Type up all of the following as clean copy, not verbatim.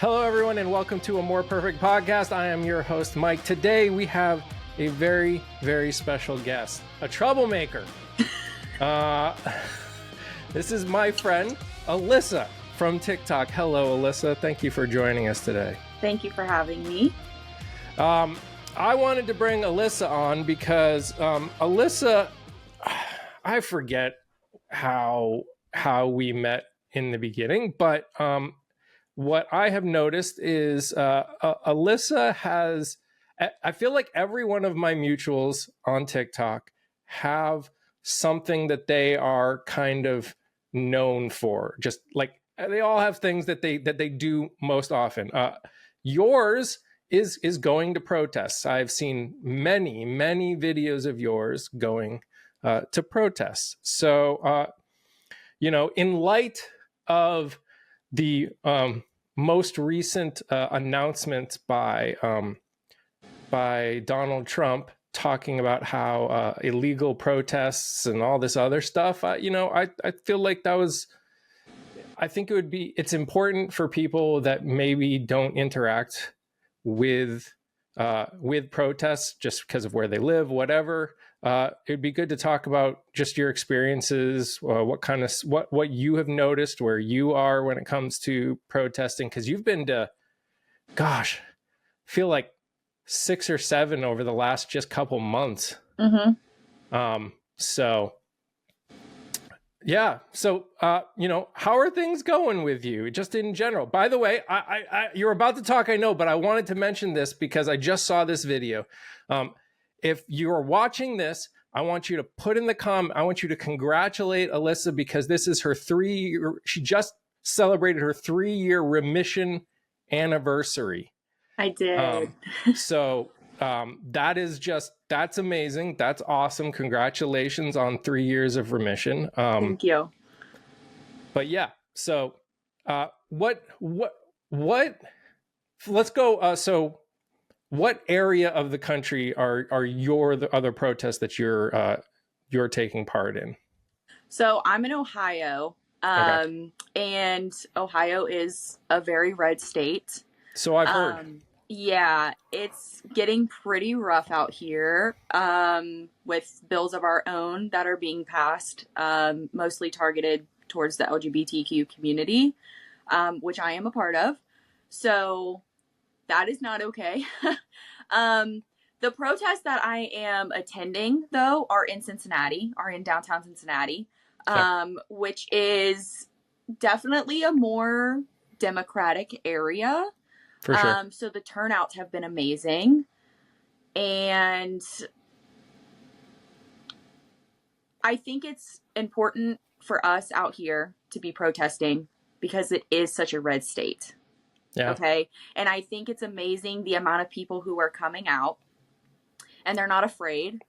Hello, everyone, and welcome to a More Perfect podcast. I am your host, Mike. Today, we have a very, very special guest, a troublemaker. This is my friend, Alyssa from TikTok. Hello, Alyssa. Thank you for joining us today. Thank you for having me. I wanted to bring Alyssa on because Alyssa, I forget how we met in the beginning, but what I have noticed is Alyssa has, I feel like every one of my mutuals on TikTok have something that they are kind of known for. Just like they all have things that they do most often. Yours is going to protests. I've seen many videos of yours going to protests. So, in light of the most recent announcement by Donald Trump talking about how illegal protests and all this other stuff, I feel like I think it's important for people that maybe don't interact with protests just because of where they live, whatever. It'd be good to talk about just your experiences, what you have noticed, where you are when it comes to protesting, because you've been to, gosh, I feel like 6 or 7 over the last just couple months. Mm-hmm. So how are things going with you just in general? By the way, I you're about to talk, I know, but I wanted to mention this because I just saw this video. If you're watching this, I want you to put in the comment, I want you to congratulate Alyssa because this is her she just celebrated her 3-year remission anniversary. I did. That's amazing. That's awesome. Congratulations on 3 years of remission. Thank you. But yeah, so what, let's go. So what area of the country are the other protests that you're taking part in? So I'm in Ohio, Okay. and Ohio is a very red state. So I've heard. Yeah, it's getting pretty rough out here, with bills of our own that are being passed, mostly targeted towards the LGBTQ community, which I am a part of. So that is not okay. The protests that I am attending, though, are in downtown Cincinnati, which is definitely a more democratic area. For sure. So the turnouts have been amazing. And I think it's important for us out here to be protesting because it is such a red state. Yeah. Okay. And I think it's amazing the amount of people who are coming out and they're not afraid.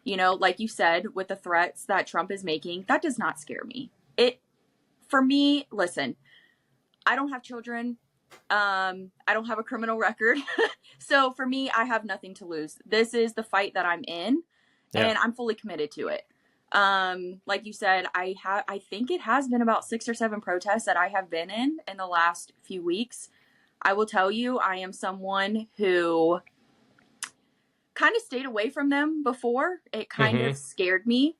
Like you said, with the threats that Trump is making, that does not scare me. For me, listen, I don't have children. I don't have a criminal record. So for me, I have nothing to lose. This is the fight that I'm in, and I'm fully committed to it. Like you said, I think it has been about 6 or 7 protests that I have been in the last few weeks. I will tell you, I am someone who kind of stayed away from them before. It kind of scared me.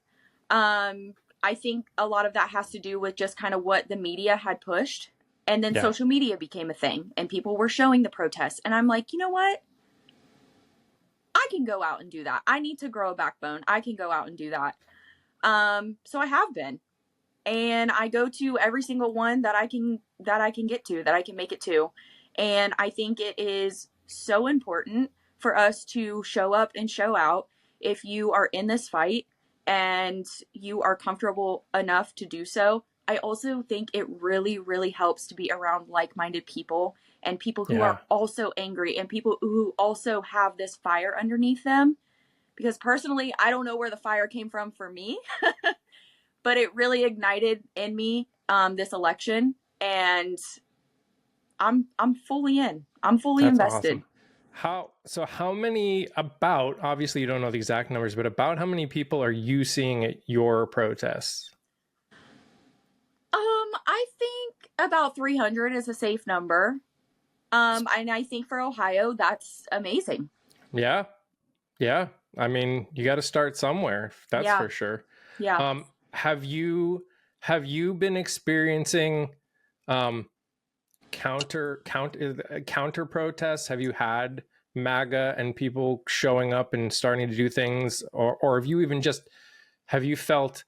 I think a lot of that has to do with just kind of what the media had pushed. And then social media became a thing and people were showing the protests. And I'm like, you know what? I can go out and do that. I need to grow a backbone. I can go out and do that. So I have been. And I go to every single one that I can get to, that I can make it to. And I think it is so important for us to show up and show out if you are in this fight and you are comfortable enough to do so. I also think it really, really helps to be around like-minded people and people who are also angry and people who also have this fire underneath them. Because personally, I don't know where the fire came from for me, but it really ignited in me this election, and I'm fully in. I'm fully invested. Awesome. How many, obviously you don't know the exact numbers, but about how many people are you seeing at your protests? I think about 300 is a safe number. And I think for Ohio, that's amazing. Yeah. Yeah. I mean, you got to start somewhere. That's Yeah. for sure. Yeah. Um, have you been experiencing um, counter protests? Have you had MAGA and people showing up and starting to do things, or have you even just have you felt?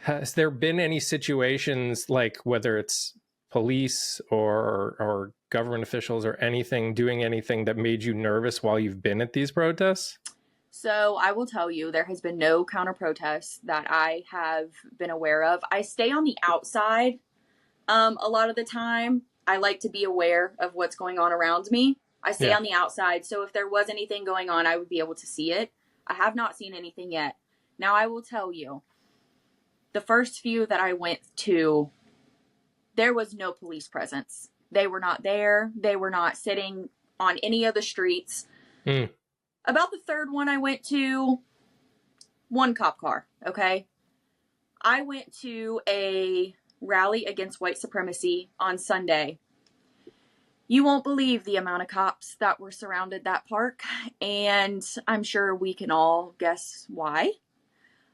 Has there been any situations like whether it's police or government officials or anything doing anything that made you nervous while you've been at these protests? So I will tell you, there has been no counter protests that I have been aware of. I stay on the outside a lot of the time. I like to be aware of what's going on around me. I stay Yeah. on the outside, so if there was anything going on, I would be able to see it. I have not seen anything yet. Now, I will tell you, the first few that I went to, there was no police presence. They were not there. They were not sitting on any of the streets. Mm. About the third one I went to, one cop car, okay? I went to a rally against white supremacy on Sunday. You won't believe the amount of cops that were surrounded that park, and I'm sure we can all guess why.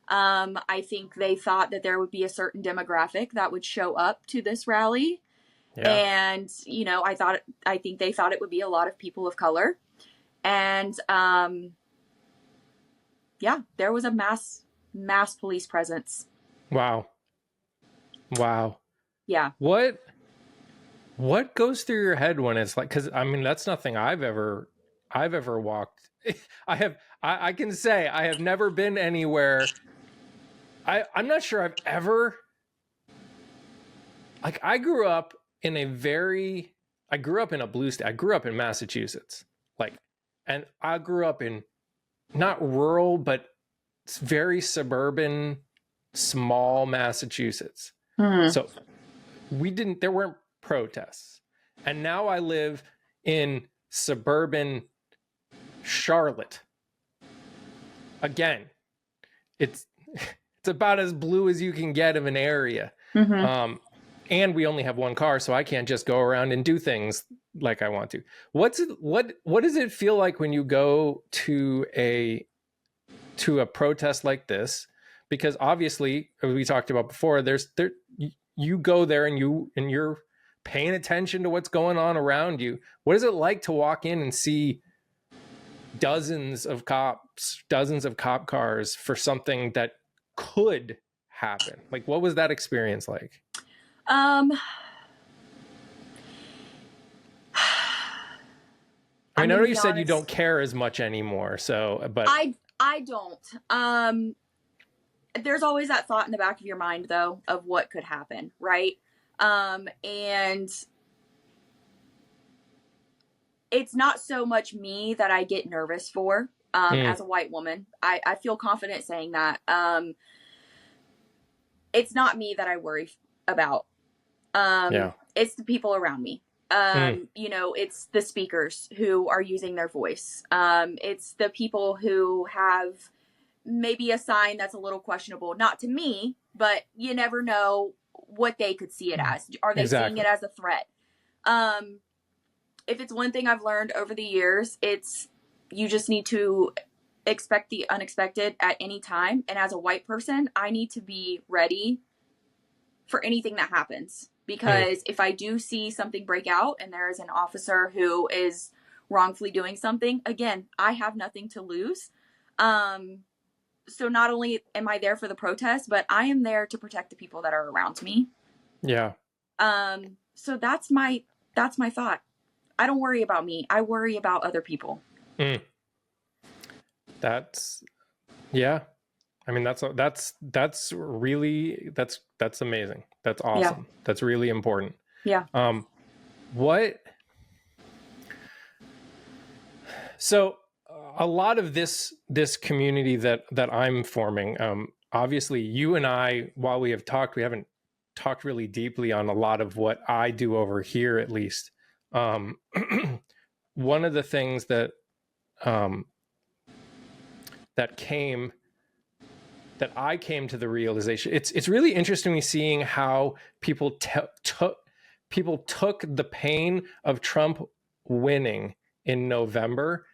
I think they thought that there would be a certain demographic that would show up to this rally. Yeah. And, you know, I think they thought it would be a lot of people of color. And, yeah, there was a mass police presence. Wow. Wow. Yeah. What goes through your head when it's like, because I mean that's nothing I've ever walked. I can say I have never been anywhere. I'm not sure I've ever, like, I grew up in a blue state. I grew up in Massachusetts, like, and I grew up in not rural but it's very suburban, small Massachusetts. Mm-hmm. So there weren't protests. And now I live in suburban Charlotte. Again, it's about as blue as you can get of an area. Mm-hmm. And we only have one car, so I can't just go around and do things like I want to. What does it feel like when you go to a protest like this? Because obviously, as we talked about before, you go there and you're paying attention to what's going on around you. What is it like to walk in and see dozens of cop cars for something that could happen? Like, what was that experience like? I know you said you don't care as much anymore, so but I don't. There's always that thought in the back of your mind though of what could happen, right? And it's not so much me that I get nervous for as a white woman. I feel confident saying that. It's not me that I worry about. It's the people around me. You know, it's the speakers who are using their voice. It's the people who have maybe a sign that's a little questionable, not to me, but you never know what they could see it as. Are they seeing it as a threat? If it's one thing I've learned over the years, it's you just need to expect the unexpected at any time. And as a white person, I need to be ready for anything that happens. Because if I do see something break out and there is an officer who is wrongfully doing something, again, I have nothing to lose. So not only am I there for the protest, but I am there to protect the people that are around me. Yeah. So that's my thought. I don't worry about me. I worry about other people. That's, yeah. I mean, that's really, that's amazing. That's awesome. Yeah. That's really important. Yeah. So a lot of this community that I'm forming, obviously you and I, while we have talked, we haven't talked really deeply on a lot of what I do over here, at least. One of the things that I came to the realization, it's really interesting seeing how people people took the pain of Trump winning in November,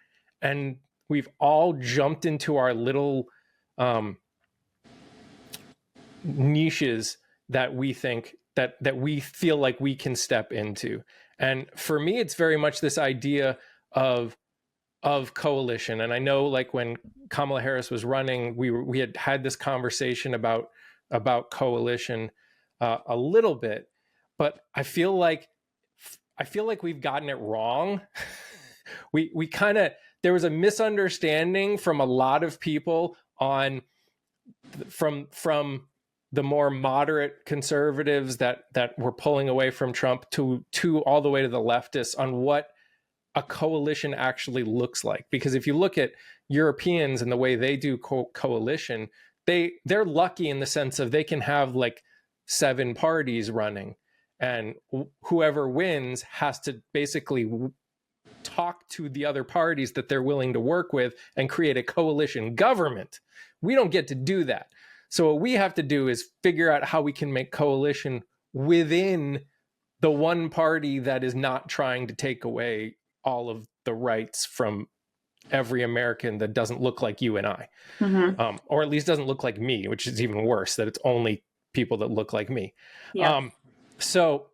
and we've all jumped into our little niches that we think that we feel like we can step into. And for me, it's very much this idea of coalition. And I know, like, when Kamala Harris was running, we had this conversation about coalition a little bit, but I feel like we've gotten it wrong. we kind of, there was a misunderstanding from a lot of people on from the more moderate conservatives that were pulling away from Trump to all the way to the leftists on what a coalition actually looks like. Because if you look at Europeans and the way they do coalition, they're lucky in the sense of they can have like 7 parties running, and whoever wins has to basically talk to the other parties that they're willing to work with and create a coalition government. We don't get to do that. So what we have to do is figure out how we can make coalition within the one party that is not trying to take away all of the rights from every American that doesn't look like you and I, or at least doesn't look like me, which is even worse, that it's only people that look like me. Yeah. So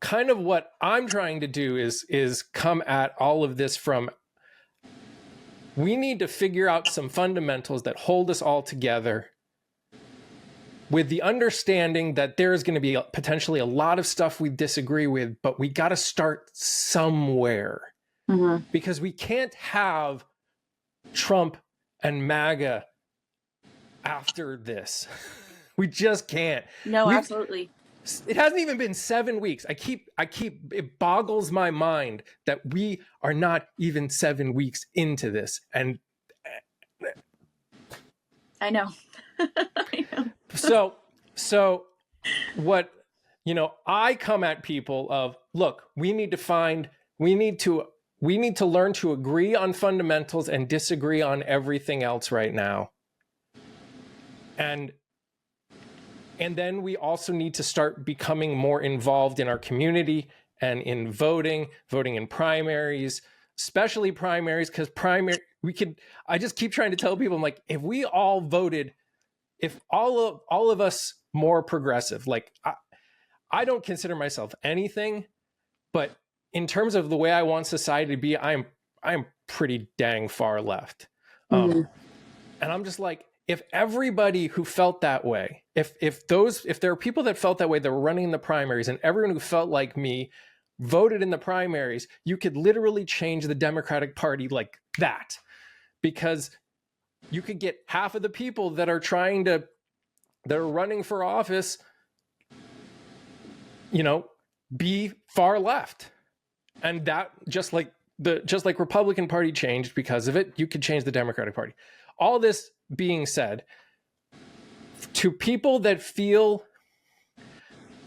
kind of what I'm trying to do is come at all of this from, we need to figure out some fundamentals that hold us all together, with the understanding that there's going to be potentially a lot of stuff we disagree with, but we got to start somewhere, because we can't have Trump and MAGA after this. We just can't. No, absolutely. It hasn't even been 7 weeks. It boggles my mind that we are not even 7 weeks into this. And I know. I know. So what, I come at people of, look, we need to learn to agree on fundamentals and disagree on everything else right now. And then we also need to start becoming more involved in our community and in voting in primaries, especially primaries, because I just keep trying to tell people, I'm like, if we all voted, if all of us more progressive, like, I don't consider myself anything, but in terms of the way I want society to be, I'm pretty dang far left. And I'm just like, if everybody who felt that way, if there are people that felt that way that were running in the primaries, and everyone who felt like me voted in the primaries, you could literally change the Democratic Party like that. Because you could get half of the people that are running for office, be far left. And that, just like Republican Party changed because of it, you could change the Democratic Party. All this being said, to people that feel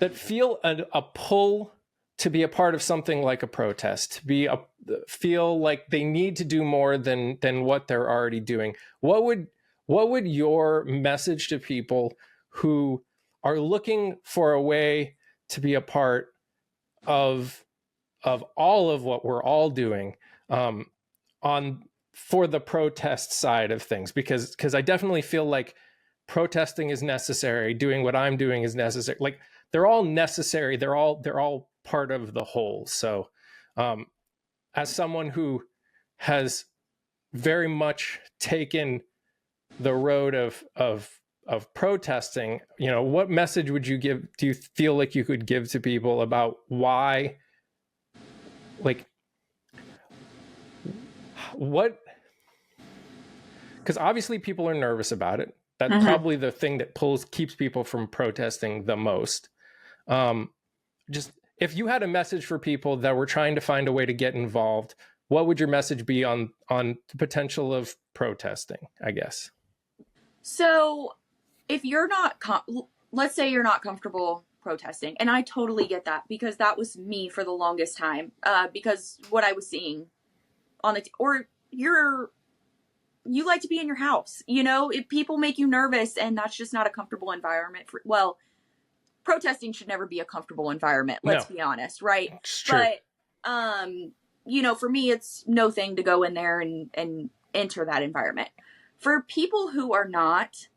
a pull to be a part of something like a protest, feel like they need to do more than what they're already doing, what would your message to people who are looking for a way to be a part of all of what we're all doing for the protest side of things? Because I definitely feel like protesting is necessary. Doing what I'm doing is necessary. Like, they're all necessary. They're all part of the whole. So, as someone who has very much taken the road of protesting, what message would you give? Do you feel like you could give to people about why, like, what? Because obviously people are nervous about it. That's probably the thing that keeps people from protesting the most. Just, if you had a message for people that were trying to find a way to get involved, what would your message be on the potential of protesting, I guess? So if you're not, let's say you're not comfortable protesting, and I totally get that, because that was me for the longest time, because what I was seeing on or you like to be in your house, if people make you nervous, and that's just not a comfortable environment protesting should never be a comfortable environment. Let's be honest, right? It's true. But, you know, for me, it's no thing to go in there and enter that environment. For people who are not,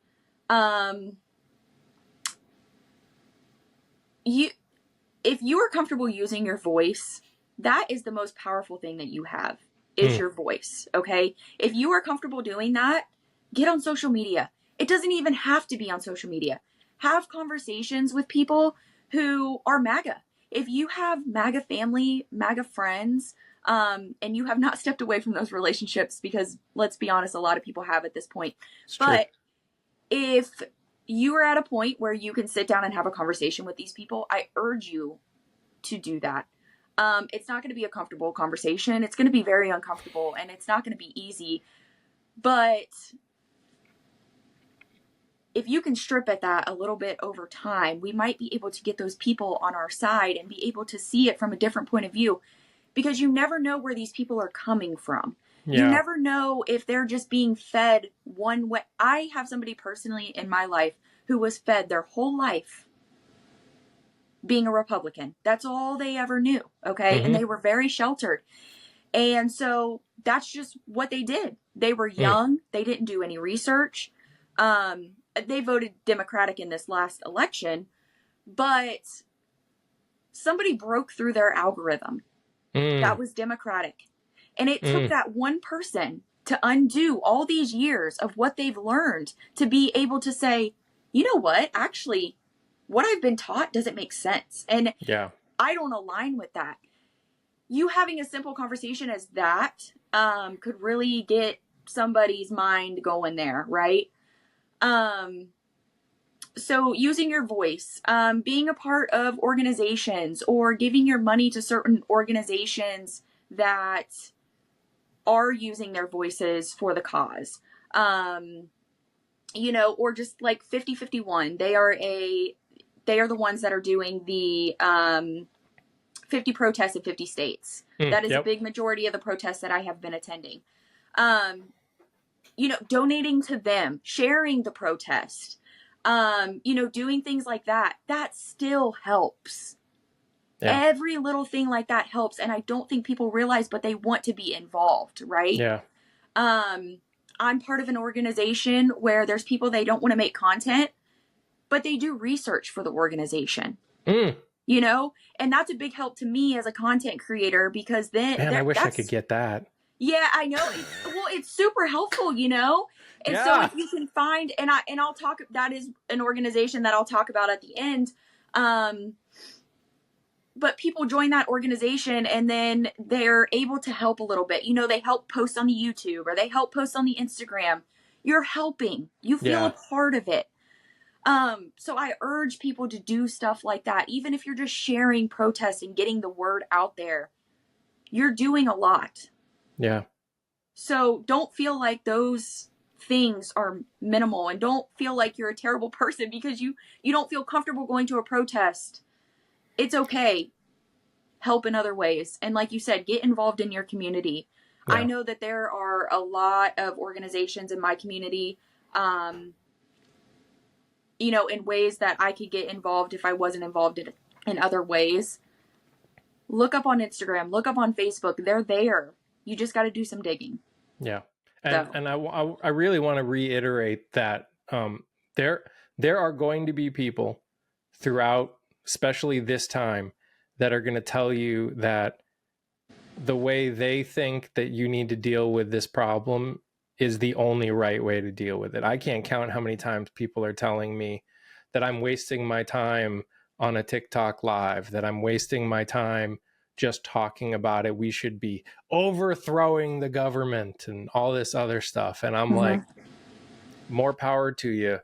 if you are comfortable using your voice, that is the most powerful thing that you have is your voice. Okay. If you are comfortable doing that, get on social media. It doesn't even have to be on social media. Have conversations with people who are MAGA. If you have MAGA family, MAGA friends, and you have not stepped away from those relationships, because let's be honest, a lot of people have at this point. But if you are at a point where you can sit down and have a conversation with these people, I urge you to do that. It's not going to be a comfortable conversation. It's going to be very uncomfortable, and it's not going to be easy. But if you can strip at that a little bit over time, we might be able to get those people on our side and be able to see it from a different point of view, because you never know where these people are coming from. Yeah. You never know if they're just being fed one way. I have somebody personally in my life who was fed their whole life being a Republican. That's all they ever knew. Okay. Mm-hmm. And they were very sheltered. And so that's just what they did. They were young. They didn't do any research. They voted Democratic in this last election, but somebody broke through their algorithm. That was Democratic. And it took that one person to undo all these years of what they've learned to be able to say, you know what, actually, what I've been taught doesn't make sense. And I don't align with that. You having a simple conversation as that could really get somebody's mind going there, right? So using your voice, being a part of organizations, or giving your money to certain organizations that are using their voices for the cause, you know, or just like 5051, they are the ones that are doing the 50 protests in 50 states. That is a big majority of the protests that I have been attending. You know, donating to them, sharing the protest, you know, doing things like that, that still helps. Yeah. Every little thing like that helps. And I don't think people realize, but they want to be involved, right? Yeah. I'm part of an organization where there's people, they don't want to make content, but they do research for the organization. You know, and that's a big help to me as a content creator, because then I wish I could get that. Yeah, I know. It's super helpful, you know? And so if you can find, and I'll talk, that is an organization that I'll talk about at the end. But people join that organization and then they're able to help a little bit. You know, they help post on the YouTube, or they help post on the Instagram. You're helping. You feel a part of it. So I urge people to do stuff like that. Even if you're just sharing protests and getting the word out there, you're doing a lot. Yeah. So don't feel like those things are minimal, and don't feel like you're a terrible person because you don't feel comfortable going to a protest. It's okay. Help in other ways. And like you said, get involved in your community. Yeah. I know that there are a lot of organizations in my community, you know, in ways that I could get involved if I wasn't involved in other ways. Look up on Instagram, look up on Facebook. They're there. You just got to do some digging. Yeah. And I really want to reiterate that there are going to be people throughout, especially this time, that are going to tell you that the way they think that you need to deal with this problem is the only right way to deal with it. I can't count how many times people are telling me that I'm wasting my time on a TikTok live, that I'm wasting my time just talking about it. We should be overthrowing the government and all this other stuff. And I'm like, more power to you.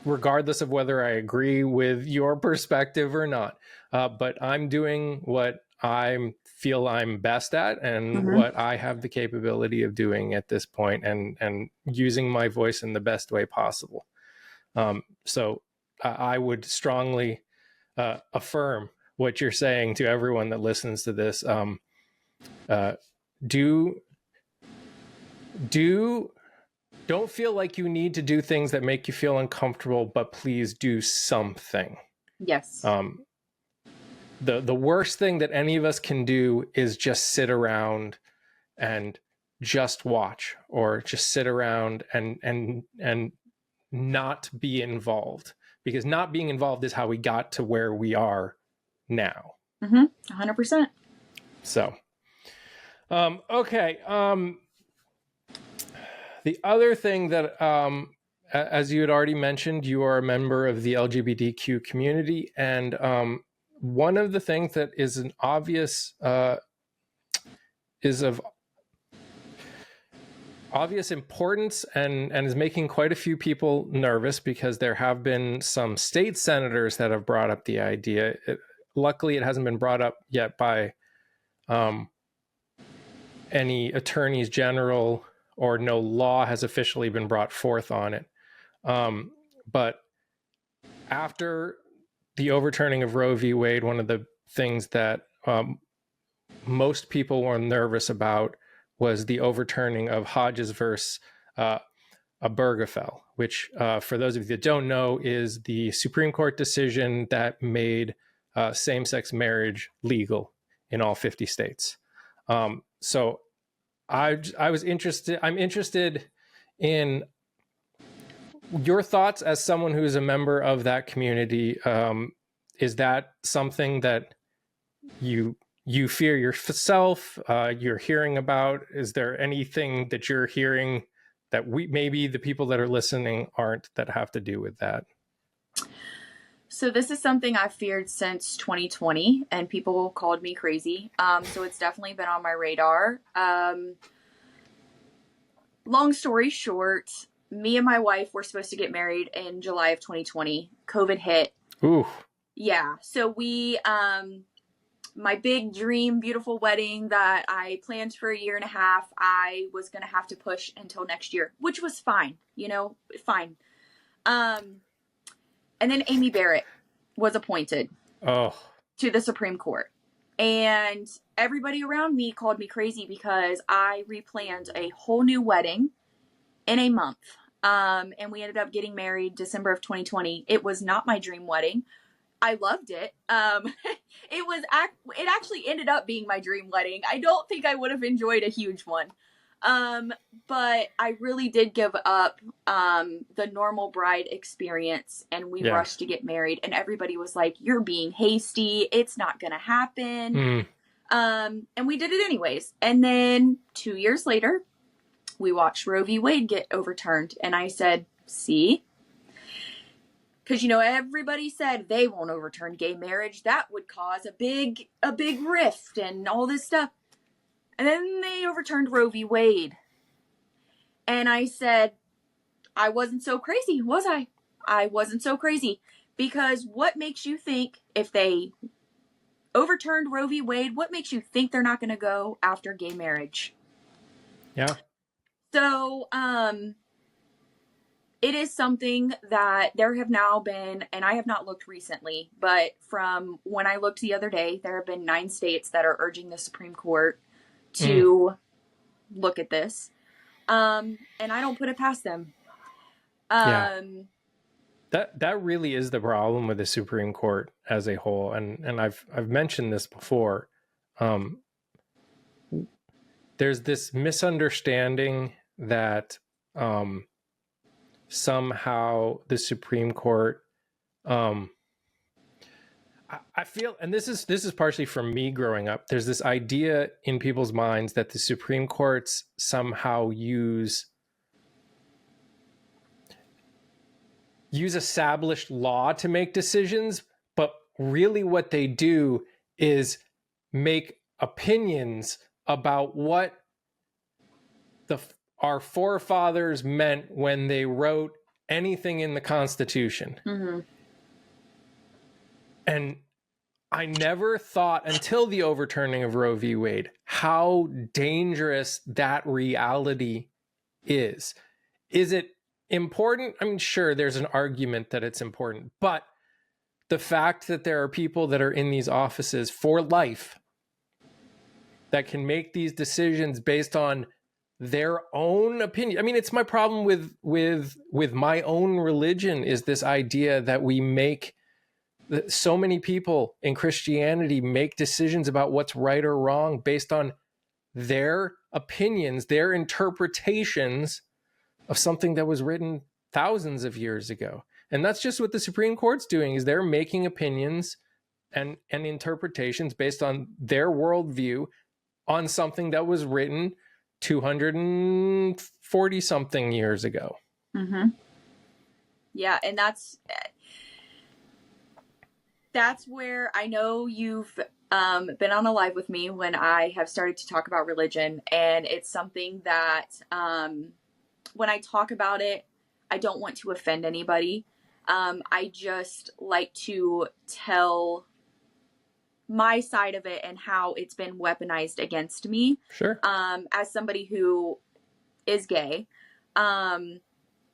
Regardless of whether I agree with your perspective or not. But I'm doing what I feel I'm best at, and what I have the capability of doing at this point, and using my voice in the best way possible. So I would strongly affirm what you're saying to everyone that listens to this. Do Don't feel like you need to do things that make you feel uncomfortable, but please do something. Yes. The worst thing that any of us can do is just sit around and just watch, or just sit around and not be involved, because not being involved is how we got to where we are now. 100%. So okay. The other thing that, as you had already mentioned, you are a member of the LGBTQ community, and one of the things that is an obvious is of obvious importance, and is making quite a few people nervous, because there have been some state senators that have brought up the idea. Luckily, it hasn't been brought up yet by any attorneys general, or no law has officially been brought forth on it. But after the overturning of Roe v. Wade, one of the things that most people were nervous about was the overturning of Hodges versus Obergefell, which, for those of you that don't know, is the Supreme Court decision that made same-sex marriage legal in all 50 states. So I'm interested in your thoughts as someone who's a member of that community. Is that something that you fear yourself, you're hearing about? Is there anything that you're hearing that maybe the people that are listening aren't, that have to do with that? So this is something I've feared since 2020, and people called me crazy. So it's definitely been on my radar. Long story short, me and my wife were supposed to get married in July of 2020. COVID hit. Ooh. Yeah. So we, my big dream, beautiful wedding that I planned for a year and a half, I was going to have to push until next year, which was fine, fine. And then Amy Barrett was appointed to the Supreme Court. And everybody around me called me crazy because I replanned a whole new wedding in a month. And we ended up getting married December of 2020. It was not my dream wedding. I loved it. It actually ended up being my dream wedding. I don't think I would have enjoyed a huge one. But I really did give up the normal bride experience, and we rushed to get married, and everybody was like, "You're being hasty. It's not going to happen." And we did it anyways. And then 2 years later, we watched Roe v. Wade get overturned, and I said, "See?" Because, everybody said they won't overturn gay marriage. That would cause a big rift and all this stuff. And then they overturned Roe v. Wade. And I said, I wasn't so crazy, was I? I wasn't so crazy. Because what makes you think, if they overturned Roe v. Wade, what makes you think they're not going to go after gay marriage? Yeah. So, it is something that there have now been, and I have not looked recently, but from when I looked the other day, there have been 9 states that are urging the Supreme Court to look at this. And I don't put it past them. That really is the problem with the Supreme Court as a whole. And I've mentioned this before. There's this misunderstanding that somehow the Supreme Court, I feel, and this is partially from me growing up, there's this idea in people's minds that the Supreme Courts somehow use established law to make decisions, but really what they do is make opinions about what our forefathers meant when they wrote anything in the Constitution. Mm-hmm. And I never thought until the overturning of Roe v. Wade how dangerous that reality is. Is it important? I mean, sure, there's an argument that it's important, but the fact that there are people that are in these offices for life that can make these decisions based on their own opinion. I mean, it's my problem with my own religion, is this idea that we make, so many people in Christianity make decisions about what's right or wrong based on their opinions, their interpretations of something that was written thousands of years ago. And that's just what the Supreme Court's doing, is they're making opinions and interpretations based on their worldview on something that was written 240 something years ago. Mm-hmm. Yeah, and that's where I know you've been on a live with me when I have started to talk about religion, and it's something that when I talk about it, I don't want to offend anybody. I just like to tell my side of it and how it's been weaponized against me. Sure. As somebody who is gay. And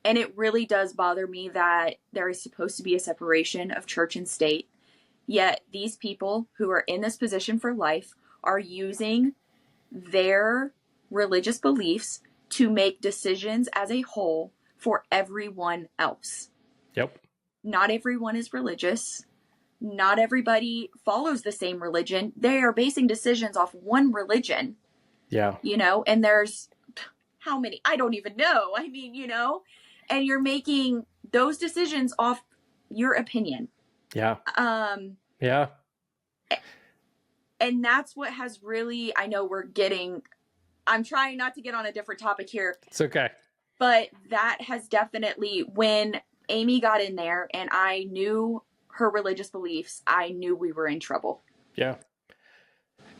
it really does bother me that there is supposed to be a separation of church and state. Yet these people who are in this position for life are using their religious beliefs to make decisions as a whole for everyone else. Yep. Not everyone is religious. Not everybody follows the same religion. They are basing decisions off one religion. Yeah. You know, and there's how many? I don't even know. I mean, you know, and you're making those decisions off your opinion. Yeah. Yeah. And that's what has really, I know I'm trying not to get on a different topic here. It's okay. But that has definitely, when Amy got in there and I knew her religious beliefs, I knew we were in trouble. Yeah.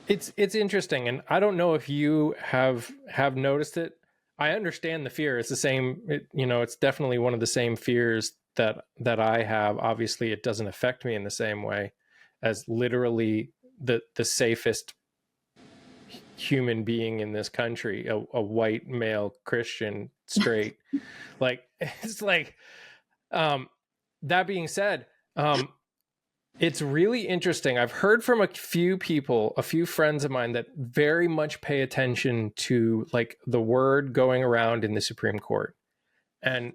It's interesting. And I don't know if you have noticed it. I understand the fear. It's the same, it's definitely one of the same fears that I have. Obviously, it doesn't affect me in the same way as literally the safest human being in this country, a white male Christian, straight. Like, it's like, that being said, it's really interesting. I've heard from a few people, a few friends of mine, that very much pay attention to like the word going around in the Supreme Court. And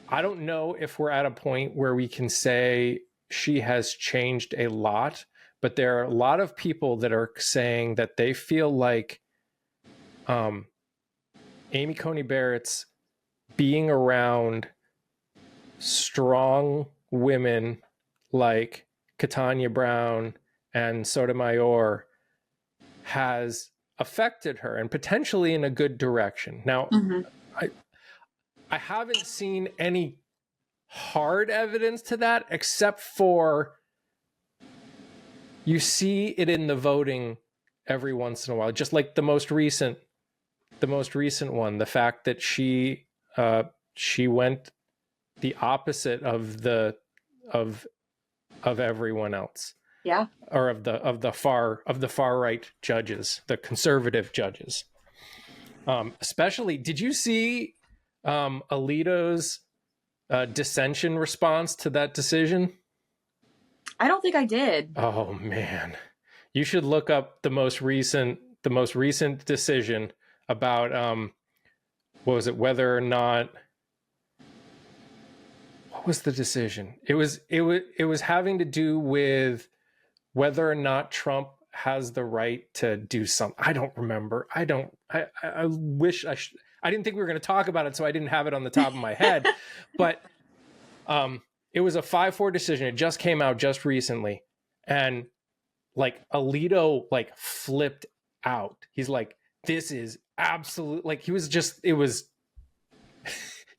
I don't know if we're at a point where we can say she has changed a lot, but there are a lot of people that are saying that they feel like Amy Coney Barrett's being around strong women like Katanya Brown and Sotomayor has affected her, and potentially in a good direction. Now, I haven't seen any hard evidence to that, except for you see it in the voting every once in a while, just like the most recent one, the fact that she went the opposite of everyone else. Yeah. Or of the far right judges, the conservative judges. Especially, did you see Alito's dissension response to that decision? I don't think I did. Oh man, you should look up the most recent decision about what was it? Whether or not, what was the decision? It was having to do with whether or not Trump has the right to do something. I don't remember. I wish I didn't think we were going to talk about it, so I didn't have it on the top of my head. But it was a 5-4 decision. It just came out just recently. And like Alito like flipped out. He's like, this is absolute, like he was just, it was,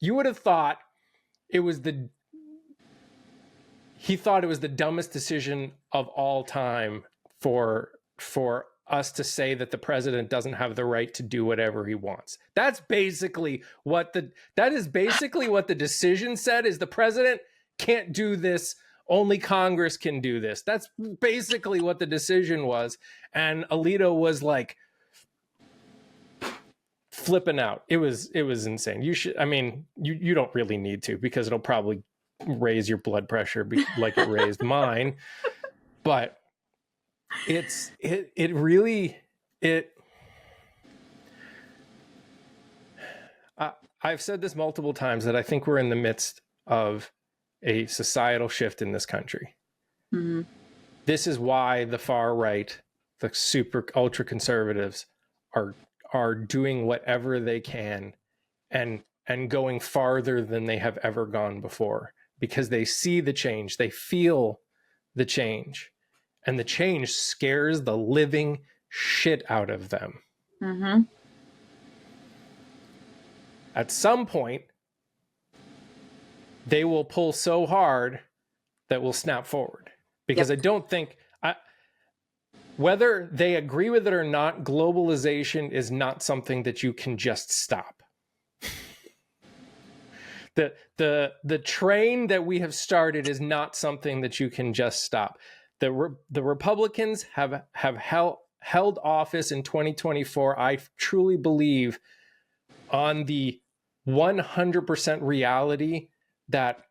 you would have thought he thought it was the dumbest decision of all time for us to say that the president doesn't have the right to do whatever he wants. That's basically what the decision said, is the president can't do this. Only Congress can do this. That's basically what the decision was. And Alito was like flipping out. It was insane. You should, I mean, you don't really need to, because it'll probably raise your blood pressure like it raised mine. But it really I've said this multiple times that I think we're in the midst of a societal shift in this country. Mm-hmm. This is why the far right, the super ultra conservatives, are doing whatever they can and going farther than they have ever gone before, because they see the change, they feel the change, and the change scares the living shit out of them. Mm-hmm. At some point, they will pull so hard that we'll snap forward. Because Yep. I don't think, whether they agree with it or not, globalization is not something that you can just stop. The train that we have started is not something that you can just stop. The Republicans have held office in 2024. I truly believe on the 100% reality that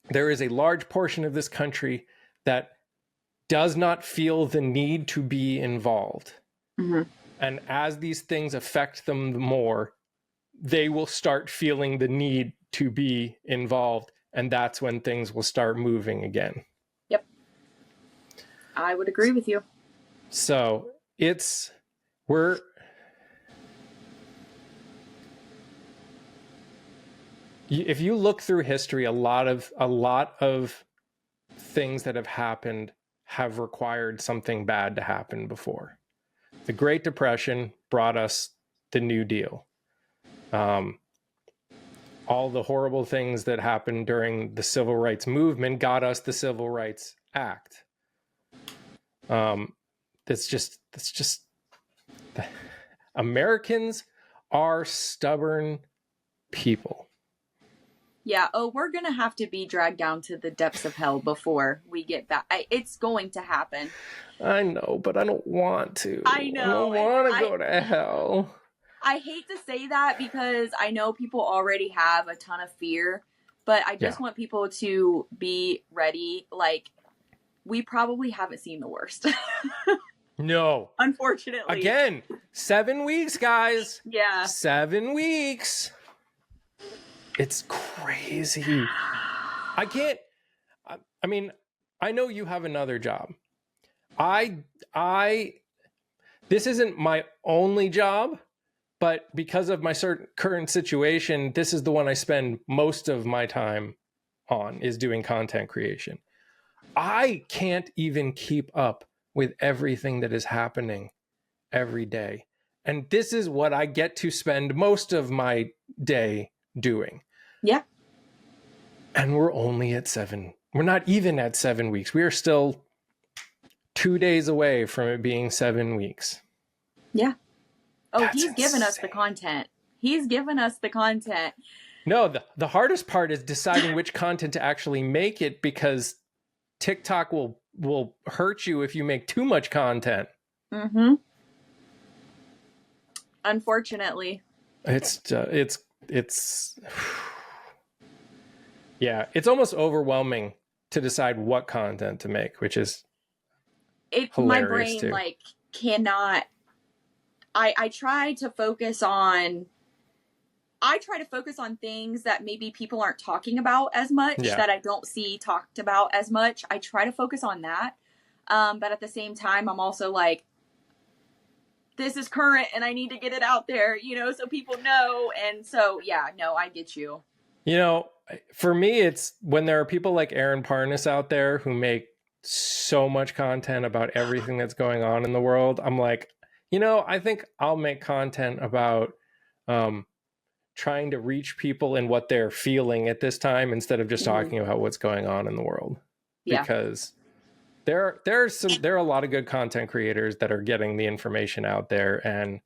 there is a large portion of this country that does not feel the need to be involved. Mm-hmm. And as these things affect them more, they will start feeling the need to be involved. And that's when things will start moving again. Yep. I would agree with you. So if you look through history, a lot of things that have happened have required something bad to happen before. The Great Depression brought us the New Deal. All the horrible things that happened during the Civil Rights Movement got us the Civil Rights Act. That's just Americans are stubborn people. Yeah. Oh, we're going to have to be dragged down to the depths of hell before we get back. It's going to happen. I know, but I don't want to. I know. I don't want to go to hell. I hate to say that because I know people already have a ton of fear, but I just want people to be ready. Like, we probably haven't seen the worst. No. Unfortunately. Again, 7 weeks, guys. Yeah. 7 weeks. It's crazy. I mean, I know you have another job. This isn't my only job, but because of my current situation, this is the one I spend most of my time on, is doing content creation. I can't even keep up with everything that is happening every day. And this is what I get to spend most of my day doing. Yeah. And we're only at 7. We're not even at 7 weeks. We are still 2 days away from it being 7 weeks. Yeah. Oh, That's he's given us the insane. content. He's given us the content. No, the hardest part is deciding which content to actually make it, because TikTok will hurt you if you make too much content. Mm-hmm. Unfortunately. It's yeah, it's almost overwhelming to decide what content to make, which is hilarious. My brain too. like cannot. I try to focus on things that maybe people aren't talking about as much, that I don't see talked about as much. I try to focus on that. But at the same time, I'm also like, this is current and I need to get it out there, so people know. And so, yeah, no, I get you. For me, it's when there are people like Aaron Parnas out there who make so much content about everything that's going on in the world. I'm like, I think I'll make content about trying to reach people and what they're feeling at this time, instead of just talking about what's going on in the world. Yeah. Because there are a lot of good content creators that are getting the information out there, and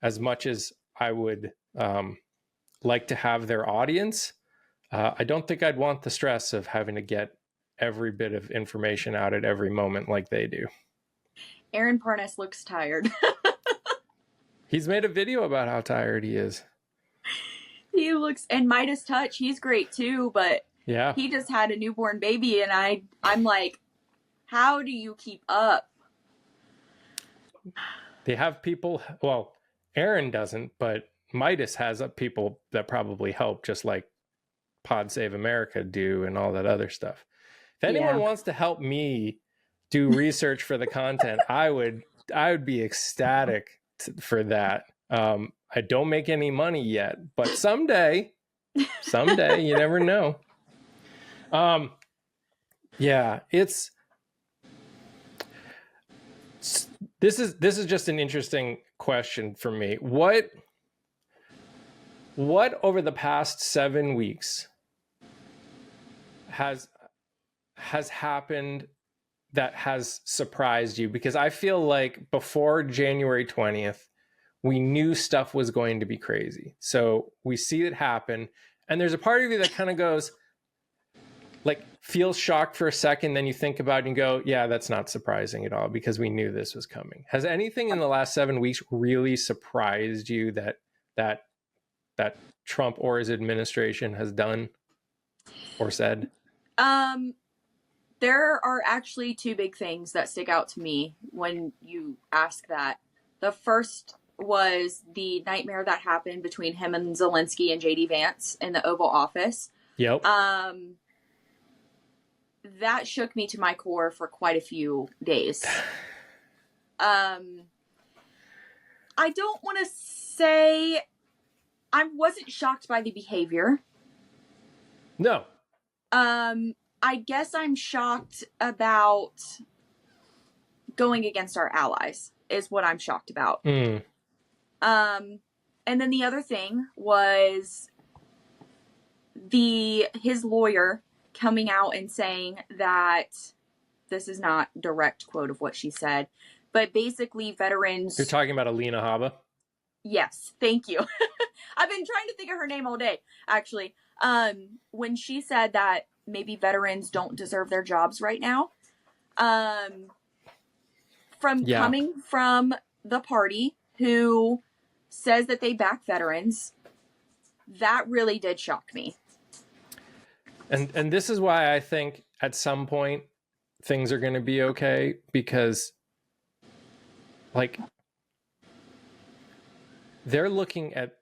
as much as I would like to have their audience, I don't think I'd want the stress of having to get every bit of information out at every moment like they do. Aaron Parnas looks tired. He's made a video about how tired he is. He looks, and Midas Touch, he's great too, but yeah, he just had a newborn baby, and I'm like, how do you keep up? They have people, well, Aaron doesn't, but Midas has people that probably help, just like Pod Save America do and all that other stuff. If anyone Yeah. wants to help me do research for the content, I would be ecstatic for that. I don't make any money yet, but someday, you never know. Yeah, this is just an interesting question for me. What over the past 7 weeks has happened that has surprised you? Because I feel like before January 20th, we knew stuff was going to be crazy. So we see it happen. And there's a part of you that kind of goes, like, feels shocked for a second. Then you think about it and go, yeah, that's not surprising at all because we knew this was coming. Has anything in the last 7 weeks really surprised you that Trump or his administration has done or said? There are actually two big things that stick out to me when you ask that. The first was the nightmare that happened between him and Zelensky and JD Vance in the Oval Office. Yep. That shook me to my core for quite a few days. I don't want to say I wasn't shocked by the behavior. No. I guess I'm shocked about going against our allies is what I'm shocked about. Mm. And then the other thing was his lawyer coming out and saying that this is not direct quote of what she said, but basically veterans. You're talking about Alina Habba? Yes, thank you. I've been trying to think of her name all day, actually. When she said that maybe veterans don't deserve their jobs right now, coming from the party who says that they back veterans, that really did shock me. And this is why I think at some point things are going to be okay, because like they're looking at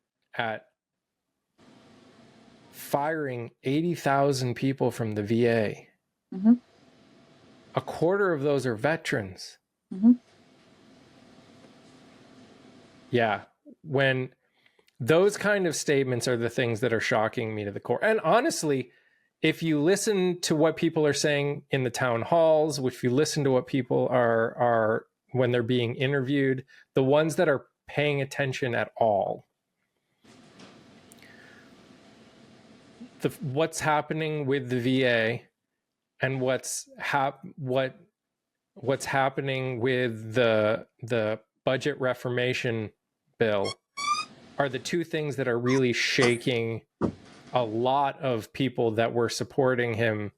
firing 80,000 people from the VA. Mm-hmm. A quarter of those are veterans. Mm-hmm. Yeah. When those kind of statements are the things that are shocking me to the core. And honestly, if you listen to what people are saying in the town halls, if you listen to what people are when they're being interviewed, the ones that are paying attention at all, what's happening with the VA and what's happening with the budget reformation bill are the two things that are really shaking a lot of people that were supporting him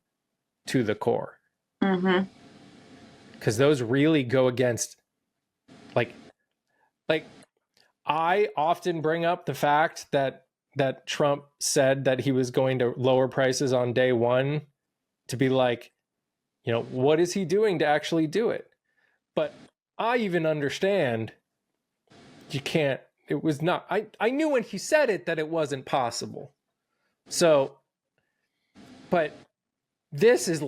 to the core. Mm-hmm. Because those really go against, like I often bring up the fact that Trump said that he was going to lower prices on day one, to be like, you know, what is he doing to actually do it? But I even understand you can't, it was not, I knew when he said it that it wasn't possible. So, but this is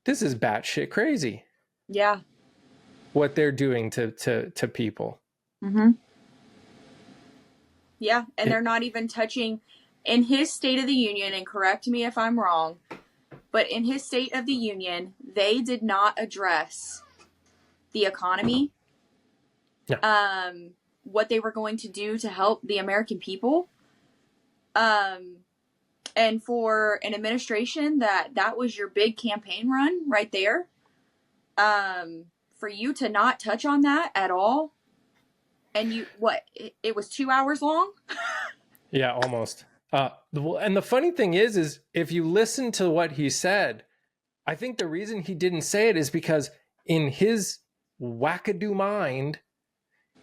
batshit crazy. Yeah. What they're doing to people. Mm-hmm. Yeah, and they're not even touching in his State of the Union, and correct me if I'm wrong, but in his State of the Union, they did not address the economy, what they were going to do to help the American people. And for an administration that was your big campaign run right there, for you to not touch on that at all. And it was 2 hours long? Yeah, almost. And the funny thing is if you listen to what he said, I think the reason he didn't say it is because in his wackadoo mind,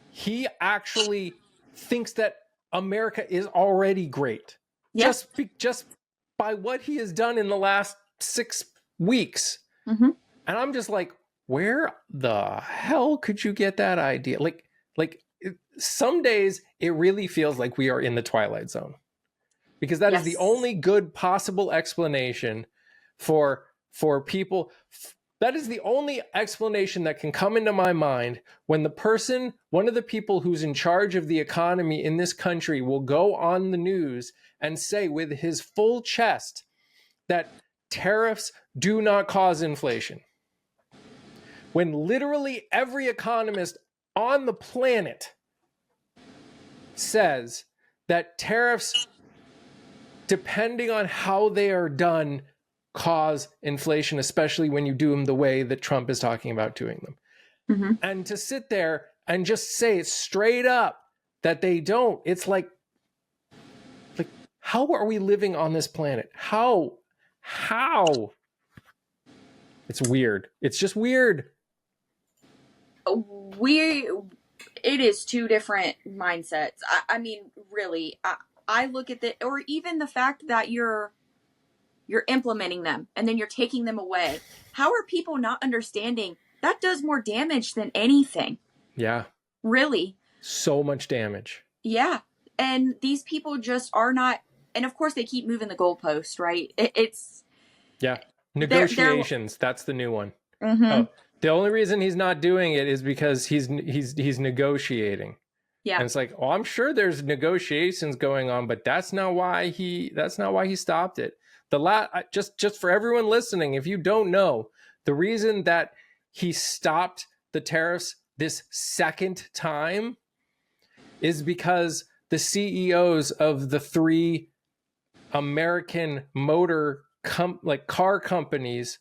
he actually thinks that America is already great. Yeah. Just by what he has done in the last 6 weeks. Mm-hmm. And I'm just like, where the hell could you get that idea? Like some days it really feels like we are in the Twilight Zone, because that is the only good possible explanation for people. That is the only explanation that can come into my mind when one of the people who's in charge of the economy in this country will go on the news and say with his full chest that tariffs do not cause inflation. When literally every economist on the planet says that tariffs, depending on how they are done, cause inflation, especially when you do them the way that Trump is talking about doing them. Mm-hmm. And to sit there and just say it straight up that they don't, it's like how are we living on this planet? How? It's weird. It's just weird. It is two different mindsets. I mean, really, I look at the, or even the fact that you're implementing them and then you're taking them away. How are people not understanding that does more damage than anything? Yeah. Really. So much damage. Yeah. And these people just are not, and of course they keep moving the goalpost, right? It's. Yeah. Negotiations. That's the new one. Mm-hmm. Oh, the only reason he's not doing it is because he's negotiating. Yeah. And it's like, oh, I'm sure there's negotiations going on, but that's not why he stopped it. Just for everyone listening, if you don't know, the reason that he stopped the tariffs this second time is because the CEOs of the 3 American car companies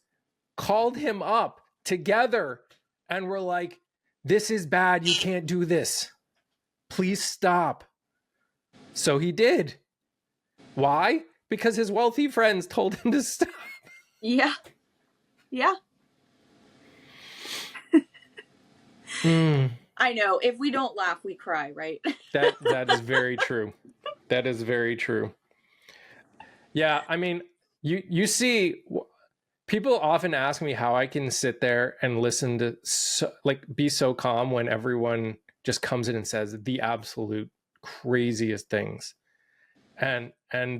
called him up together and were like, this is bad, you can't do this, please stop. So he did. Why? Because his wealthy friends told him to stop. Yeah. I know. If we don't laugh, we cry, right? That is very true. That is very true. Yeah, I mean, you see, people often ask me how I can sit there and listen to be so calm when everyone just comes in and says the absolute craziest things. And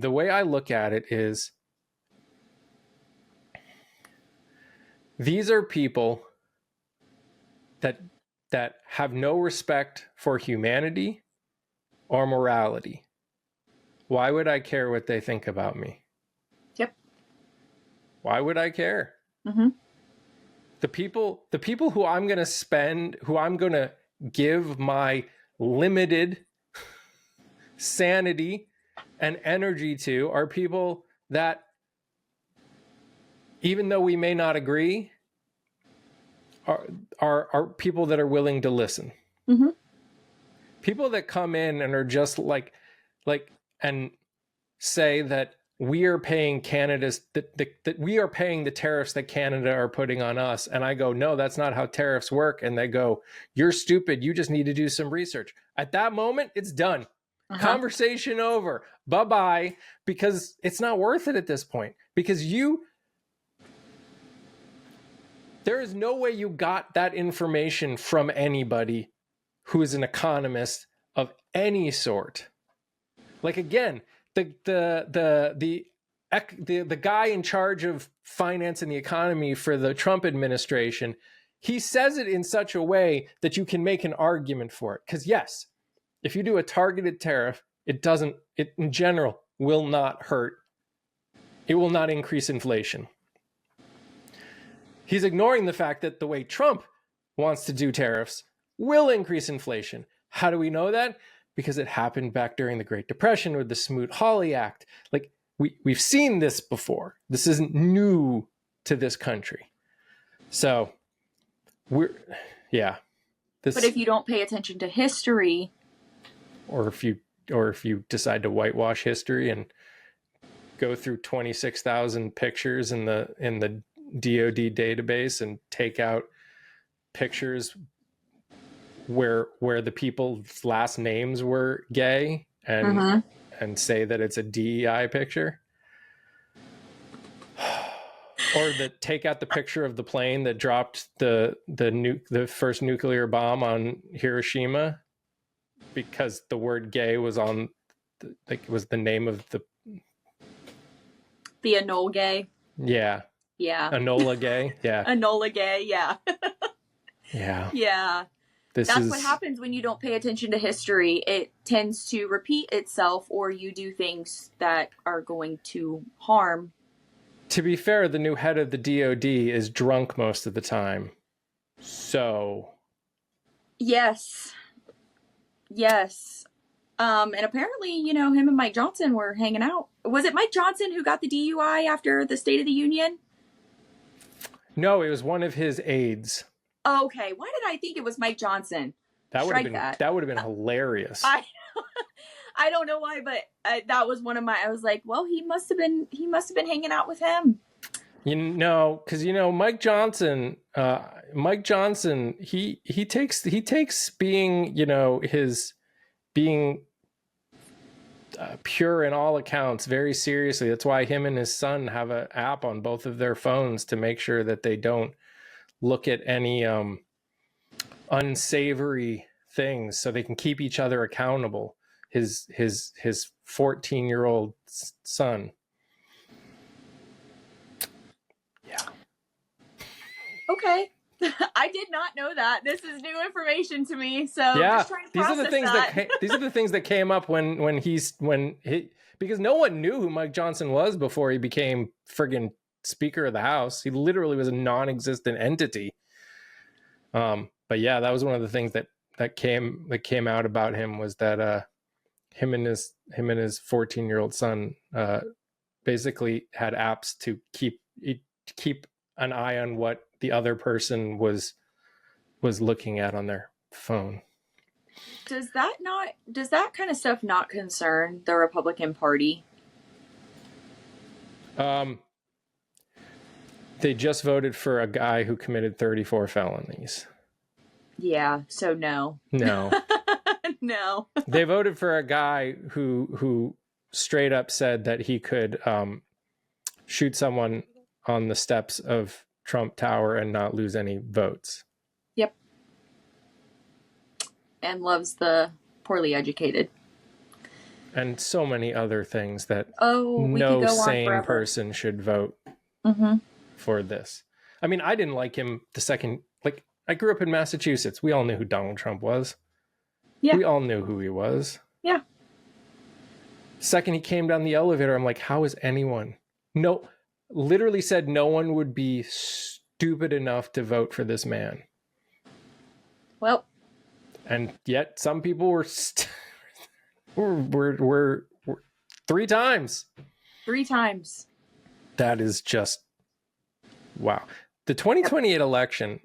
the way I look at it is, these are people that have no respect for humanity or morality. Why would I care what they think about me? Yep. Why would I care? Mm-hmm. The people who I'm going to give my limited sanity and energy to are people that, even though we may not agree, are people that are willing to listen. Mm-hmm. People that come in and are just like and say that we are paying that we are paying the tariffs that Canada are putting on us. And I go, no, that's not how tariffs work. And they go, you're stupid. You just need to do some research. At that moment, it's done. Uh-huh. Conversation over. Bye-bye. Because it's not worth it at this point. Because there is no way you got that information from anybody who is an economist of any sort. Like, again, the guy in charge of finance and the economy for the Trump administration, he says it in such a way that you can make an argument for it. Because yes, if you do a targeted tariff, it in general will not hurt. It will not increase inflation. He's ignoring the fact that the way Trump wants to do tariffs will increase inflation. How do we know that? Because it happened back during the Great Depression with the Smoot-Hawley Act. Like, we've seen this before. This isn't new to this country. So but if you don't pay attention to history, or if you decide to whitewash history and go through 26,000 pictures in the DoD database and take out pictures where the people's last names were gay and say that it's a DEI picture, or take out the picture of the plane that dropped the first nuclear bomb on Hiroshima because the word gay was on, like, was the name of the Enola Gay. Yeah. Yeah. Enola Gay. Yeah. Enola Gay. Yeah. Yeah. Yeah. That's what happens when you don't pay attention to history. It tends to repeat itself, or you do things that are going to harm. To be fair, the new head of the DOD is drunk most of the time. So. Yes. Yes. And apparently, you know, him and Mike Johnson were hanging out. Was it Mike Johnson who got the DUI after the State of the Union? No, it was one of his aides. Okay. Why did I think it was Mike Johnson? That would have been hilarious. I don't know why, but that was one of my. I was like, well, he must have been hanging out with him. You know, because Mike Johnson, he takes being, his being pure in all accounts very seriously. That's why him and his son have an app on both of their phones to make sure that they don't look at any unsavory things, so they can keep each other accountable. His 14-year-old son. Yeah. Okay. I did not know that. This is new information to me. So yeah, just trying to process these are the things that came up when he because no one knew who Mike Johnson was before he became friggin' Speaker of the House. He literally was a non-existent entity. But yeah, that was one of the things that came out about him, was that him and his 14-year-old son basically had apps to keep an eye on what the other person was looking at on their phone. Does that kind of stuff not concern the Republican Party? They just voted for a guy who committed 34 felonies. Yeah, so no. No. No. They voted for a guy who straight up said that he could shoot someone on the steps of Trump Tower and not lose any votes. Yep. And loves the poorly educated. And so many other things that no sane person should vote for this. I mean, I didn't like him the second, I grew up in Massachusetts. We all knew who Donald Trump was. Yeah. We all knew who he was. Yeah. Second he came down the elevator, I'm like, how is anyone? No, literally said no one would be stupid enough to vote for this man. Well. And yet some people were were 3 times. 3 times. That is just wow. The 2028 election,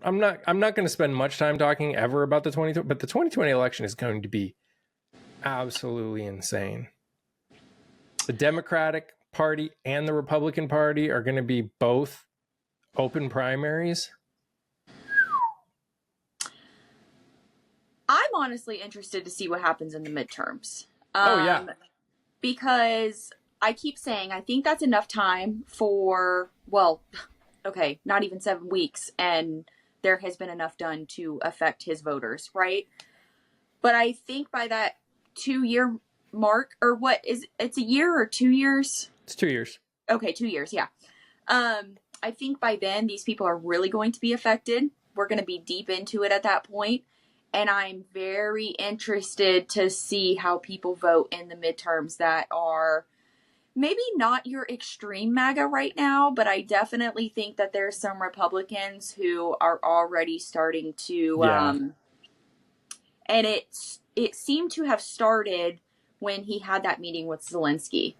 I'm not going to spend much time talking ever about the 2020, but the 2020 election is going to be absolutely insane. The Democratic Party and the Republican Party are going to be both open primaries. I'm honestly interested to see what happens in the midterms. Because I keep saying I think that's enough time for, okay, not even 7 weeks, and there has been enough done to affect his voters, right? But I think by that 2-year mark, or it's a year or 2 years? It's 2 years. Okay, 2 years, yeah. I think by then these people are really going to be affected. We're going to be deep into it at that point. And I'm very interested to see how people vote in the midterms that are maybe not your extreme MAGA right now, but I definitely think that there's some Republicans who are already starting to, and it seemed to have started when he had that meeting with Zelensky.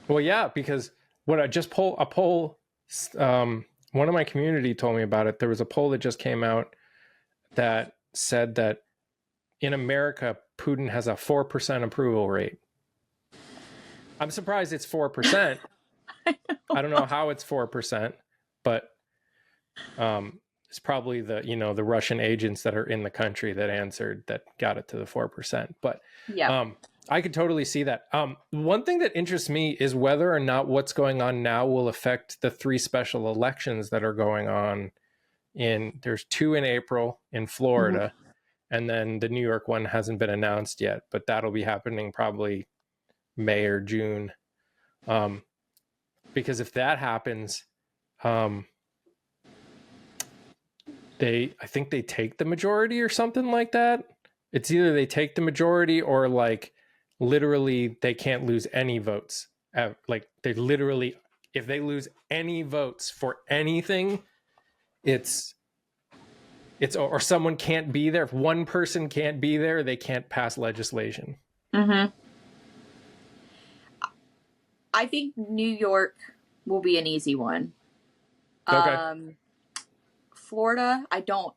Well, yeah, because when I just one of my community told me about it. There was a poll that just came out that said that in America, Putin has a 4% approval rate. I'm surprised it's 4%. I don't know how it's 4%, but it's probably the Russian agents that are in the country that answered that got it to the 4%. But yeah, I could totally see that. One thing that interests me is whether or not what's going on now will affect the 3 special elections that are going on. There's 2 in April in Florida, And then the New York one hasn't been announced yet, but that'll be happening probably May or June. Because if that happens, I think they take the majority or something like that. It's either they take the majority or like literally they can't lose any votes. Like they literally, if they lose any votes for anything, it's or someone can't be there. If one person can't be there, they can't pass legislation. Mm-hmm. I think New York will be an easy one. Okay. Florida, I don't.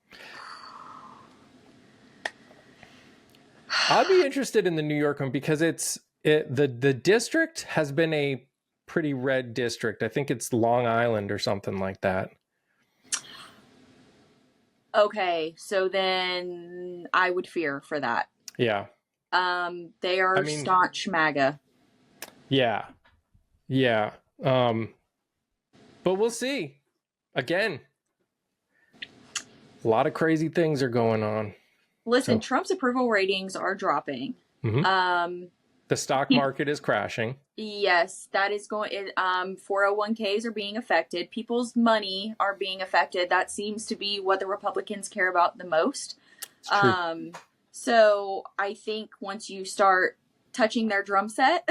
I'd be interested in the New York one because the district has been a pretty red district. I think it's Long Island or something like that. Okay, so then I would fear for that. Yeah. They are staunch MAGA. Yeah. Yeah. But we'll see. Again, a lot of crazy things are going on. Listen, Trump's approval ratings are dropping. Mm-hmm. The stock market is crashing. Yes, that is going. 401ks are being affected. People's money are being affected. That seems to be what the Republicans care about the most. So I think once you start touching their drum set,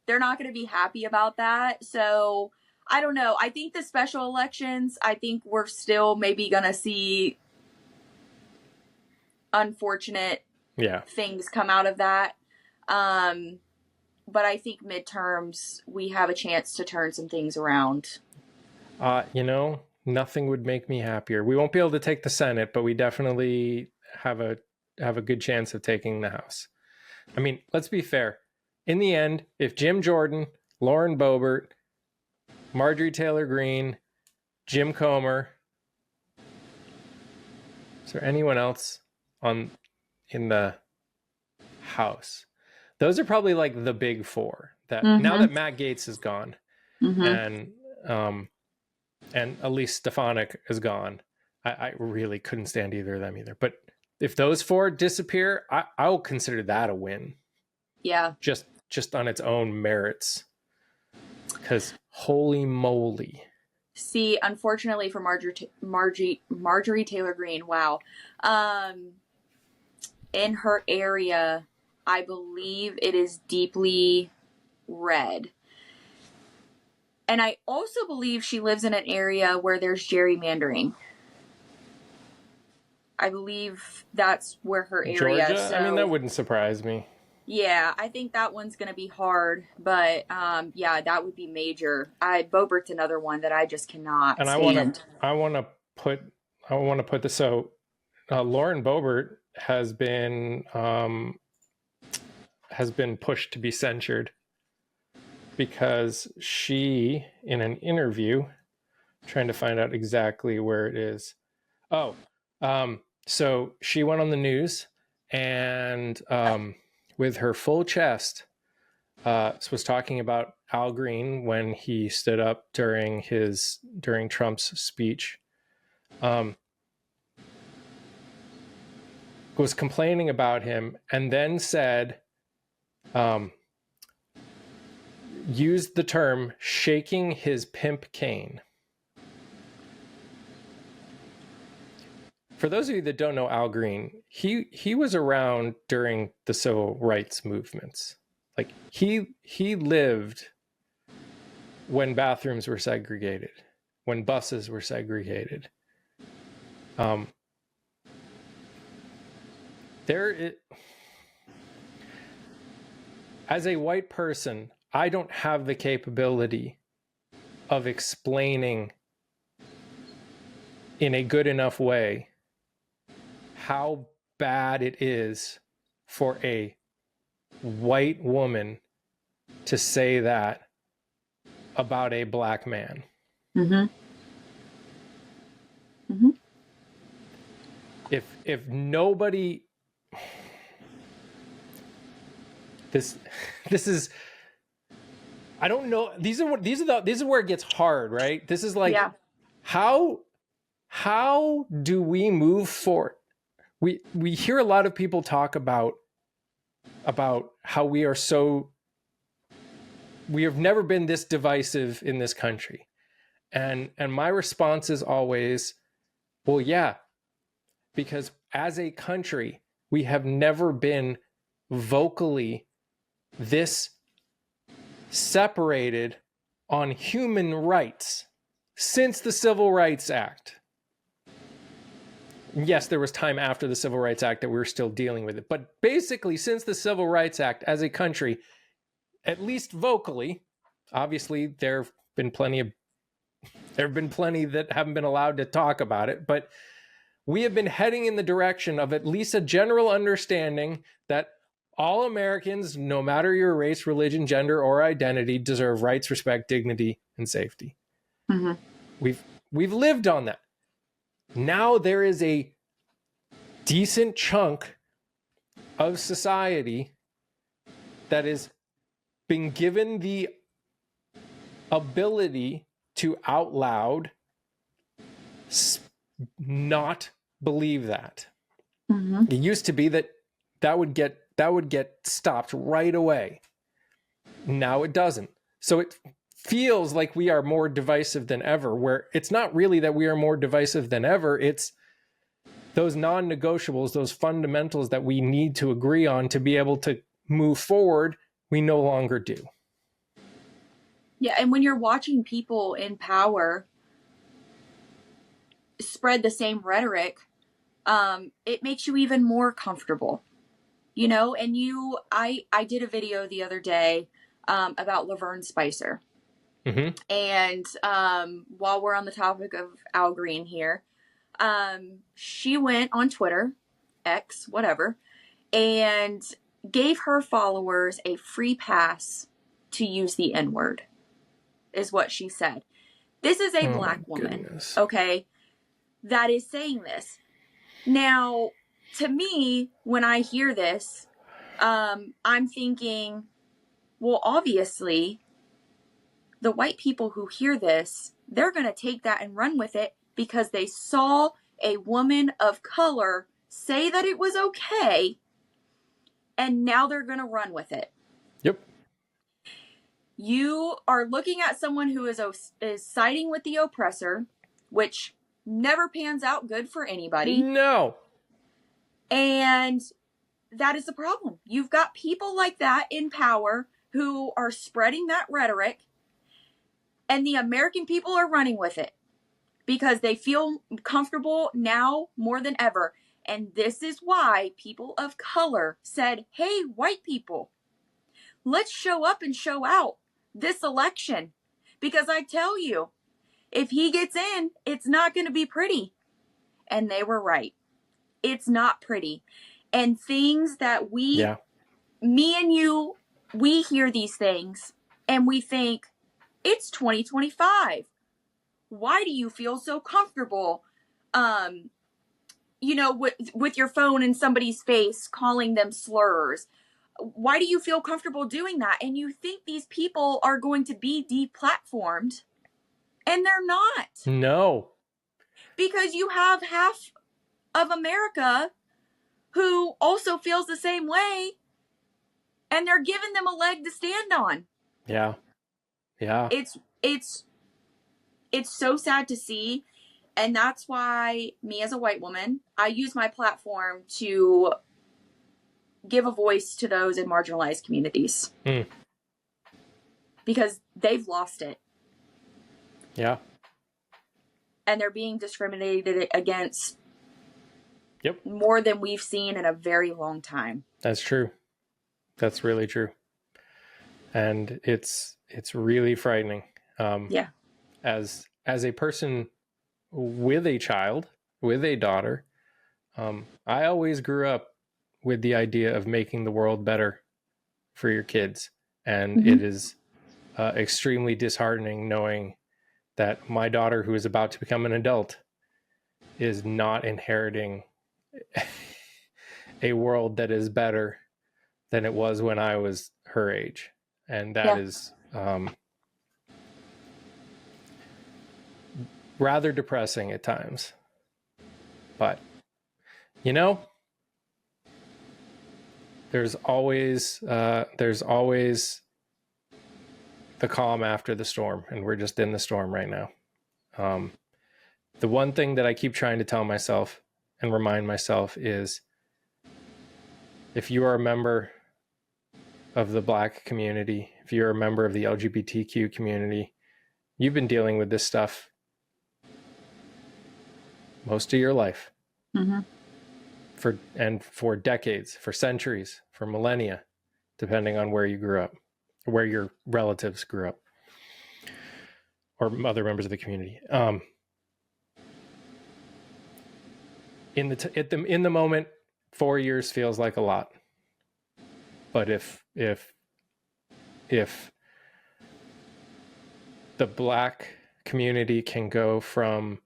they're not going to be happy about that. So I don't know. I think the special elections, I think we're still maybe going to see unfortunate things come out of that. But I think midterms, we have a chance to turn some things around. Nothing would make me happier. We won't be able to take the Senate, but we definitely have a good chance of taking the House. I mean, let's be fair. In the end, if Jim Jordan, Lauren Boebert, Marjorie Taylor Greene, Jim Comer, is there anyone else in the House? Those are probably like the big four that now that Matt Gaetz is gone and Elise Stefanik is gone, I really couldn't stand either of them either. But if those four disappear, I will consider that a win. Yeah. Just on its own merits. Because holy moly. See, unfortunately for Marjorie Taylor Greene, wow. In her area, I believe it is deeply red. And I also believe she lives in an area where there's gerrymandering. I believe that's where her area. Georgia? So, I mean, that wouldn't surprise me. Yeah, I think that one's going to be hard, but yeah, that would be major. Boebert's another one that I just cannot stand. I want to put this. So, Lauren Boebert has been pushed to be censured because she, in an interview, trying to find out exactly where it is. So she went on the news and with her full chest was talking about Al Green when he stood up during Trump's speech. Was complaining about him and then said, used the term shaking his pimp cane. For those of you that don't know Al Green, he was around during the civil rights movements. Like he lived when bathrooms were segregated, when buses were segregated. As a white person, I don't have the capability of explaining in a good enough way how bad it is for a white woman to say that about a black man. If nobody, this is, I don't know. These are where it gets hard, right? This is like, how do we move forward? we hear a lot of people talk about how we have never been this divisive in this country. And my response is always, well, yeah, because as a country, we have never been vocally this separated on human rights since the Civil Rights Act. Yes, there was time after the Civil Rights Act that we were still dealing with it. But basically, since the Civil Rights Act, as a country, at least vocally, obviously there have been plenty that haven't been allowed to talk about it, but we have been heading in the direction of at least a general understanding that all Americans, no matter your race, religion, gender, or identity, deserve rights, respect, dignity, and safety. Mm-hmm. We've lived on that. Now there is a decent chunk of society that is being given the ability to out loud not believe that. Mm-hmm. It used to be that would get stopped right away. Now it doesn't. So it feels like we are more divisive than ever, where it's not really that we are more divisive than ever. It's those non-negotiables, those fundamentals that we need to agree on to be able to move forward, we no longer do. Yeah, and when you're watching people in power spread the same rhetoric, it makes you even more comfortable, you know. And I did a video the other day about Laverne Spicer. Mm-hmm. And while we're on the topic of Al Green here, she went on Twitter, X, whatever, and gave her followers a free pass to use the N-word, is what she said. This is a black woman, goodness. Okay, that is saying this. Now, to me, when I hear this, I'm thinking, well, obviously, the white people who hear this, they're going to take that and run with it because they saw a woman of color say that it was okay, and now they're going to run with it. Yep. You are looking at someone who is siding with the oppressor, which never pans out good for anybody. No. And that is the problem. You've got people like that in power who are spreading that rhetoric, and the American people are running with it because they feel comfortable now more than ever. And this is why people of color said, hey, white people, let's show up and show out this election. Because I tell you, if he gets in, it's not going to be pretty. And they were right. It's not pretty. And things that me and you, we hear these things and we think, it's 2025. Why do you feel so comfortable, with your phone in somebody's face, calling them slurs? Why do you feel comfortable doing that? And you think these people are going to be deplatformed, and they're not. No. Because you have half of America who also feels the same way, and they're giving them a leg to stand on. Yeah. Yeah. It's so sad to see. And that's why me as a white woman, I use my platform to give a voice to those in marginalized communities. Because they've lost it. Yeah. And they're being discriminated against more than we've seen in a very long time. That's true. That's really true. And it's really frightening. As a person with a child, with a daughter, I always grew up with the idea of making the world better for your kids. And it is extremely disheartening knowing that my daughter, who is about to become an adult, is not inheriting a world that is better than it was when I was her age. And that is rather depressing at times. But, there's always the calm after the storm, and we're just in the storm right now. The one thing that I keep trying to tell myself and remind myself is, if you are a member of the Black community, if you're a member of the LGBTQ community, you've been dealing with this stuff most of your life. Mm-hmm. For decades, for centuries, for millennia, depending on where you grew up, where your relatives grew up, or other members of the community. In the moment, 4 years feels like a lot. But if the Black community can go from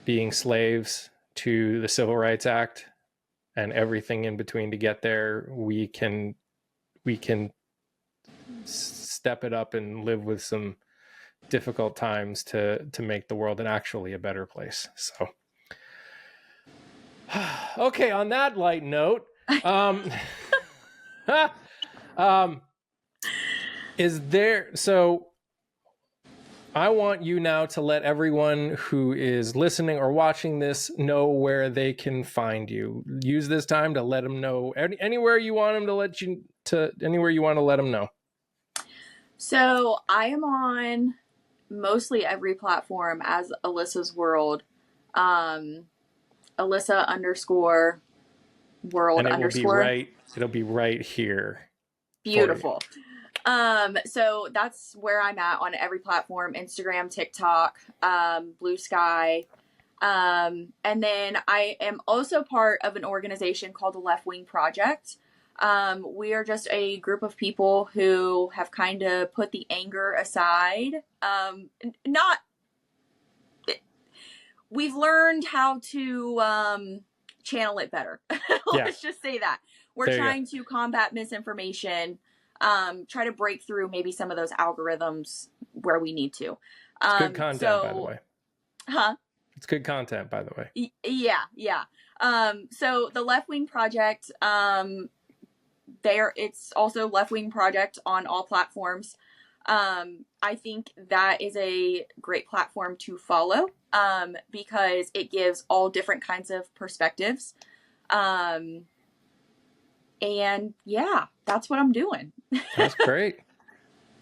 being slaves to the Civil Rights Act and everything in between to get there, we can step it up and live with some difficult times to make the world actually a better place. So, okay, on that light note, I want you now to let everyone who is listening or watching this know where they can find you. Use this time to let them know anywhere you want them anywhere you want to let them know. So I am on mostly every platform as Alyssa's World. Alyssa_world _ It'll be right here. Beautiful. So that's where I'm at on every platform: Instagram, TikTok, Blue Sky. And then I am also part of an organization called the Left Wing Project. We are just a group of people who have kind of put the anger aside. We've learned how to channel it better. Let's just say that. We're trying to combat misinformation, try to break through maybe some of those algorithms where we need to. It's good content, by the way. Huh? It's good content, by the way. Yeah. So the Left Wing Project, it's also Left Wing Project on all platforms. I think that is a great platform to follow, because it gives all different kinds of perspectives. And yeah, that's what I'm doing. That's great.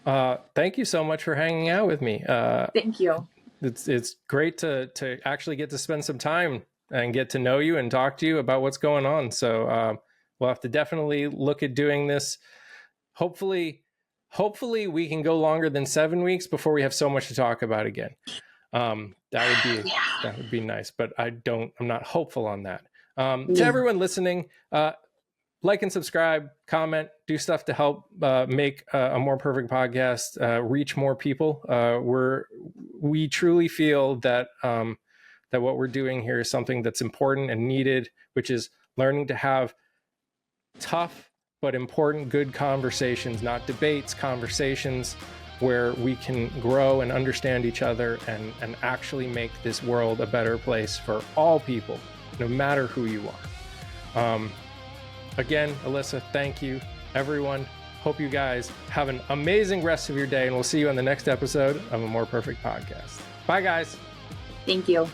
Thank you so much for hanging out with me. Thank you. It's great to actually get to spend some time and get to know you and talk to you about what's going on. So we'll have to definitely look at doing this. Hopefully we can go longer than 7 weeks before we have so much to talk about again. That would be nice, but I'm not hopeful on that. To everyone listening, like and subscribe, comment, do stuff to help make a more perfect podcast, reach more people. We truly feel that what we're doing here is something that's important and needed, which is learning to have tough but important, good conversations, not debates, conversations where we can grow and understand each other and actually make this world a better place for all people, no matter who you are. Again, Alyssa, thank you. Everyone, hope you guys have an amazing rest of your day, and we'll see you on the next episode of A More Perfect Podcast. Bye, guys. Thank you.